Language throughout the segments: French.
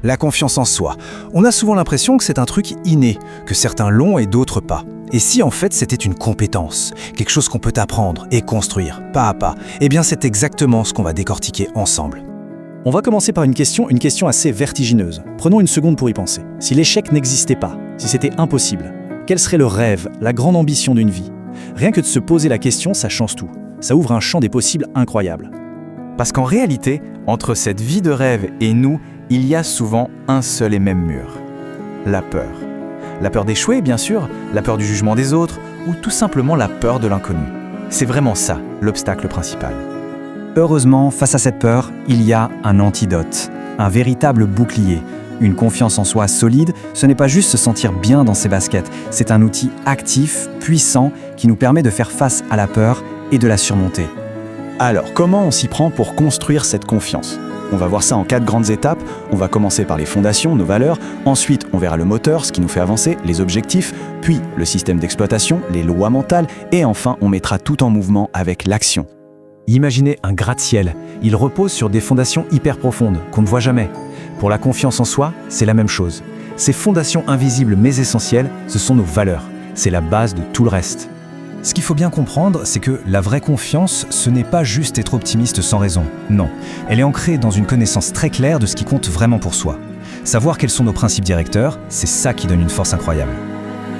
La confiance en soi. On a souvent l'impression que c'est un truc inné, que certains l'ont et d'autres pas. Et si en fait c'était une compétence, quelque chose qu'on peut apprendre et construire, pas à pas, eh bien c'est exactement ce qu'on va décortiquer ensemble. On va commencer par une question assez vertigineuse. Prenons une seconde pour y penser. Si l'échec n'existait pas, si c'était impossible, quel serait le rêve, la grande ambition d'une vie? Rien que de se poser la question, ça change tout. Ça ouvre un champ des possibles incroyable. Parce qu'en réalité, entre cette vie de rêve et nous, il y a souvent un seul et même mur. La peur. La peur d'échouer, bien sûr, la peur du jugement des autres, ou tout simplement la peur de l'inconnu. C'est vraiment ça, l'obstacle principal. Heureusement, face à cette peur, il y a un antidote, un véritable bouclier. Une confiance en soi solide, ce n'est pas juste se sentir bien dans ses baskets, c'est un outil actif, puissant, qui nous permet de faire face à la peur et de la surmonter. Alors, comment on s'y prend pour construire cette confiance? On va voir ça en 4 grandes étapes. On va commencer par les fondations, nos valeurs. Ensuite, on verra le moteur, ce qui nous fait avancer, les objectifs, puis le système d'exploitation, les lois mentales, et enfin, on mettra tout en mouvement avec l'action. Imaginez un gratte-ciel. Il repose sur des fondations hyper profondes, qu'on ne voit jamais. Pour la confiance en soi, c'est la même chose. Ces fondations invisibles mais essentielles, ce sont nos valeurs. C'est la base de tout le reste. Ce qu'il faut bien comprendre, c'est que la vraie confiance, ce n'est pas juste être optimiste sans raison. Non, elle est ancrée dans une connaissance très claire de ce qui compte vraiment pour soi. Savoir quels sont nos principes directeurs, c'est ça qui donne une force incroyable.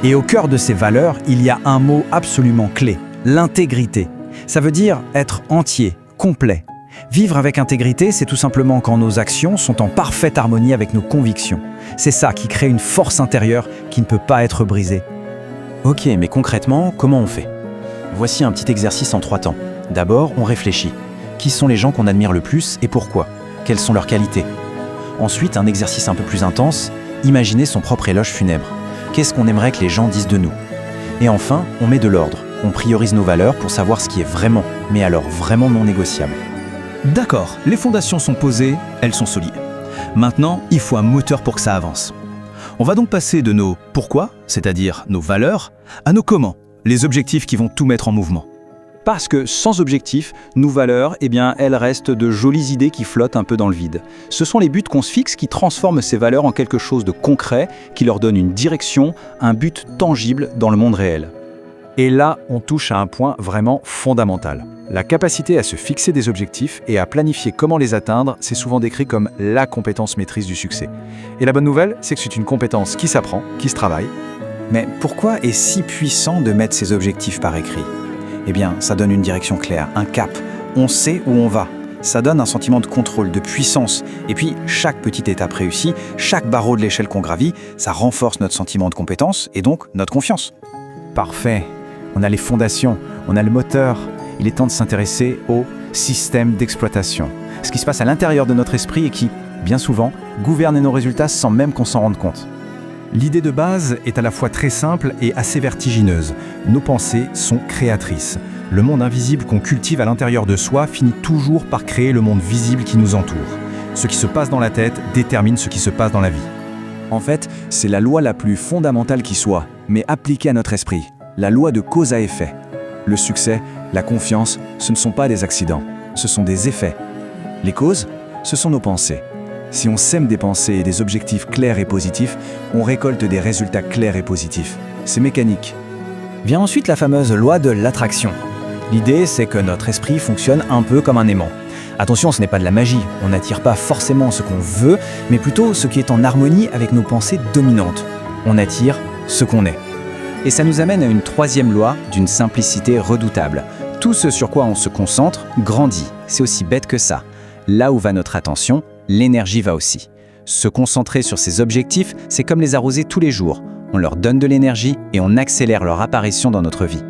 Et au cœur de ces valeurs, il y a un mot absolument clé, l'intégrité. Ça veut dire être entier, complet. Vivre avec intégrité, c'est tout simplement quand nos actions sont en parfaite harmonie avec nos convictions. C'est ça qui crée une force intérieure qui ne peut pas être brisée. Ok, mais concrètement, comment on fait? Voici un petit exercice en 3 temps. D'abord, on réfléchit. Qui sont les gens qu'on admire le plus et pourquoi? Quelles sont leurs qualités? Ensuite, un exercice un peu plus intense, imaginer son propre éloge funèbre. Qu'est-ce qu'on aimerait que les gens disent de nous? Et enfin, on met de l'ordre. On priorise nos valeurs pour savoir ce qui est vraiment, mais alors vraiment non négociable. D'accord, les fondations sont posées, elles sont solides. Maintenant, il faut un moteur pour que ça avance. On va donc passer de nos pourquoi, c'est-à-dire nos valeurs, à nos comment, les objectifs qui vont tout mettre en mouvement. Parce que sans objectif, nos valeurs, elles restent de jolies idées qui flottent un peu dans le vide. Ce sont les buts qu'on se fixe qui transforment ces valeurs en quelque chose de concret, qui leur donne une direction, un but tangible dans le monde réel. Et là, on touche à un point vraiment fondamental. La capacité à se fixer des objectifs et à planifier comment les atteindre, c'est souvent décrit comme la compétence maîtrise du succès. Et la bonne nouvelle, c'est que c'est une compétence qui s'apprend, qui se travaille. Mais pourquoi est si puissant de mettre ces objectifs par écrit? Eh bien, ça donne une direction claire, un cap. On sait où on va. Ça donne un sentiment de contrôle, de puissance. Et puis, chaque petite étape réussie, chaque barreau de l'échelle qu'on gravit, ça renforce notre sentiment de compétence et donc notre confiance. Parfait. On a les fondations, on a le moteur. Il est temps de s'intéresser au système d'exploitation. Ce qui se passe à l'intérieur de notre esprit et qui, bien souvent, gouverne nos résultats sans même qu'on s'en rende compte. L'idée de base est à la fois très simple et assez vertigineuse. Nos pensées sont créatrices. Le monde invisible qu'on cultive à l'intérieur de soi finit toujours par créer le monde visible qui nous entoure. Ce qui se passe dans la tête détermine ce qui se passe dans la vie. En fait, c'est la loi la plus fondamentale qui soit, mais appliquée à notre esprit. La loi de cause à effet. Le succès, la confiance, ce ne sont pas des accidents, ce sont des effets. Les causes, ce sont nos pensées. Si on sème des pensées et des objectifs clairs et positifs, on récolte des résultats clairs et positifs. C'est mécanique. Vient ensuite la fameuse loi de l'attraction. L'idée, c'est que notre esprit fonctionne un peu comme un aimant. Attention, ce n'est pas de la magie, on n'attire pas forcément ce qu'on veut, mais plutôt ce qui est en harmonie avec nos pensées dominantes. On attire ce qu'on est. Et ça nous amène à une 3e loi d'une simplicité redoutable. Tout ce sur quoi on se concentre grandit. C'est aussi bête que ça. Là où va notre attention, l'énergie va aussi. Se concentrer sur ses objectifs, c'est comme les arroser tous les jours. On leur donne de l'énergie et on accélère leur apparition dans notre vie.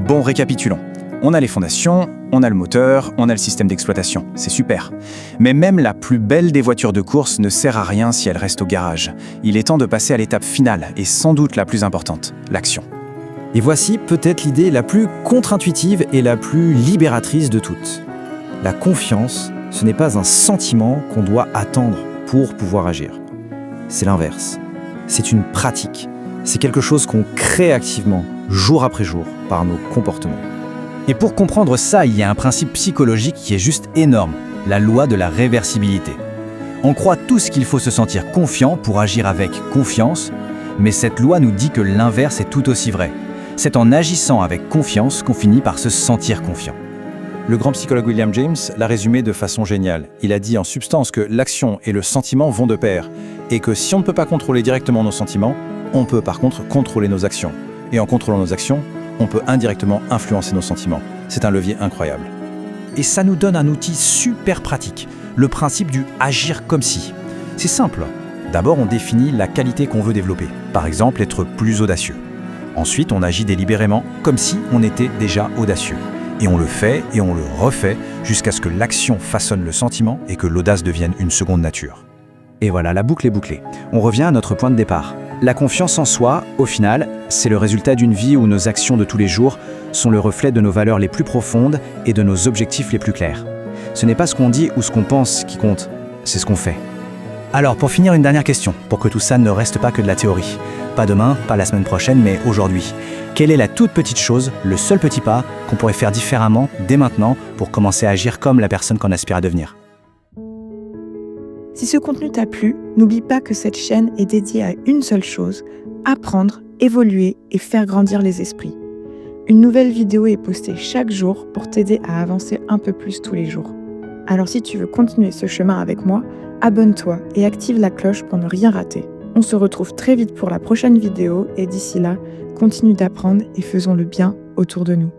Bon, récapitulons. On a les fondations, on a le moteur, on a le système d'exploitation. C'est super. Mais même la plus belle des voitures de course ne sert à rien si elle reste au garage. Il est temps de passer à l'étape finale et sans doute la plus importante, l'action. Et voici peut-être l'idée la plus contre-intuitive et la plus libératrice de toutes. La confiance, ce n'est pas un sentiment qu'on doit attendre pour pouvoir agir. C'est l'inverse. C'est une pratique. C'est quelque chose qu'on crée activement, jour après jour, par nos comportements. Et pour comprendre ça, il y a un principe psychologique qui est juste énorme, la loi de la réversibilité. On croit tous qu'il faut se sentir confiant pour agir avec confiance, mais cette loi nous dit que l'inverse est tout aussi vrai. C'est en agissant avec confiance qu'on finit par se sentir confiant. Le grand psychologue William James l'a résumé de façon géniale. Il a dit en substance que l'action et le sentiment vont de pair, et que si on ne peut pas contrôler directement nos sentiments, on peut par contre contrôler nos actions. Et en contrôlant nos actions, on peut indirectement influencer nos sentiments. C'est un levier incroyable. Et ça nous donne un outil super pratique, le principe du agir comme si. C'est simple. D'abord, on définit la qualité qu'on veut développer, par exemple être plus audacieux. Ensuite, on agit délibérément comme si on était déjà audacieux. Et on le fait et on le refait jusqu'à ce que l'action façonne le sentiment et que l'audace devienne une seconde nature. Et voilà, la boucle est bouclée. On revient à notre point de départ. La confiance en soi, au final, c'est le résultat d'une vie où nos actions de tous les jours sont le reflet de nos valeurs les plus profondes et de nos objectifs les plus clairs. Ce n'est pas ce qu'on dit ou ce qu'on pense qui compte, c'est ce qu'on fait. Alors, pour finir, une dernière question, pour que tout ça ne reste pas que de la théorie. Pas demain, pas la semaine prochaine, mais aujourd'hui. Quelle est la toute petite chose, le seul petit pas qu'on pourrait faire différemment dès maintenant pour commencer à agir comme la personne qu'on aspire à devenir ? Si ce contenu t'a plu, n'oublie pas que cette chaîne est dédiée à une seule chose, apprendre, évoluer et faire grandir les esprits. Une nouvelle vidéo est postée chaque jour pour t'aider à avancer un peu plus tous les jours. Alors si tu veux continuer ce chemin avec moi, abonne-toi et active la cloche pour ne rien rater. On se retrouve très vite pour la prochaine vidéo et d'ici là, continue d'apprendre et faisons le bien autour de nous.